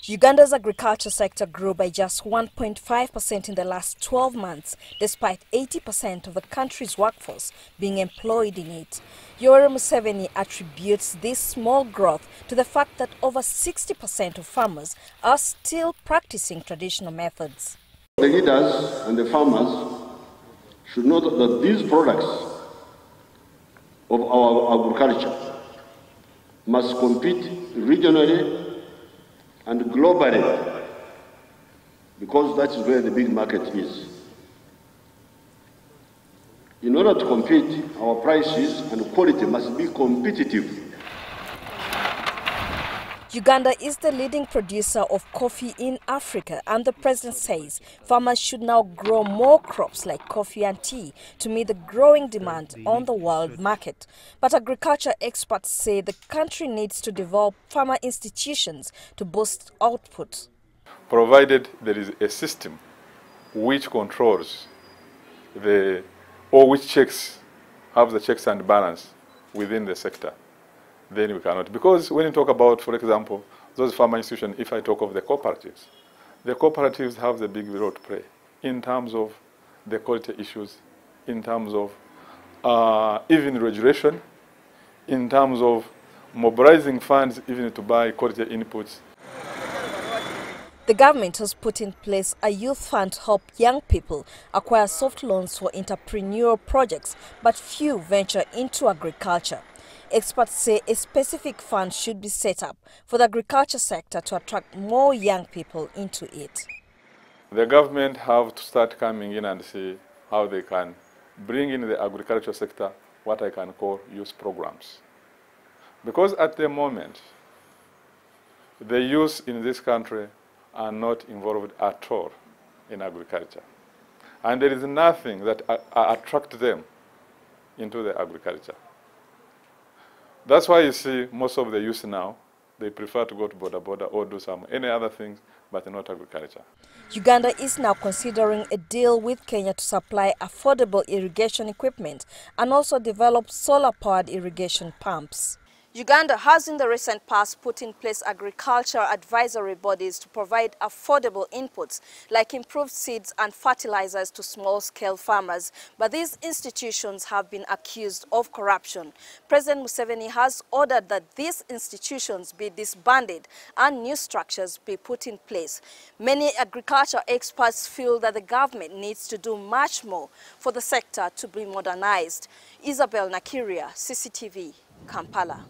Uganda's agriculture sector grew by just 1.5% in the last 12 months, despite 80% of the country's workforce being employed in it. Yoweri Museveni attributes this small growth to the fact that over 60% of farmers are still practicing traditional methods. The leaders and the farmers should know that these products of our agriculture must compete regionally and globally, because that is where the big market is. In order to compete, our prices and quality must be competitive. Uganda is the leading producer of coffee in Africa, and the president says farmers should now grow more crops like coffee and tea to meet the growing demand on the world market. But agriculture experts say the country needs to develop farmer institutions to boost output. Provided there is a system which controls or which have the checks and balance within the sector, then we cannot. Because when you talk about, for example, those farmer institutions, if I talk of the cooperatives have the big role to play in terms of the quality issues, in terms of even regulation, in terms of mobilizing funds even to buy quality inputs. The government has put in place a youth fund to help young people acquire soft loans for entrepreneurial projects, but few venture into agriculture. Experts say a specific fund should be set up for the agriculture sector to attract more young people into it. The government have to start coming in and see how they can bring in the agriculture sector what I can call youth programs. Because at the moment, the youth in this country are not involved at all in agriculture. And there is nothing that attracts them into the agriculture. That's why you see most of the youth now, they prefer to go to border or do any other things, but not agriculture. Uganda is now considering a deal with Kenya to supply affordable irrigation equipment and also develop solar-powered irrigation pumps. Uganda has in the recent past put in place agriculture advisory bodies to provide affordable inputs like improved seeds and fertilizers to small-scale farmers. But these institutions have been accused of corruption. President Museveni has ordered that these institutions be disbanded and new structures be put in place. Many agriculture experts feel that the government needs to do much more for the sector to be modernized. Isabel Nakirya, CCTV, Kampala.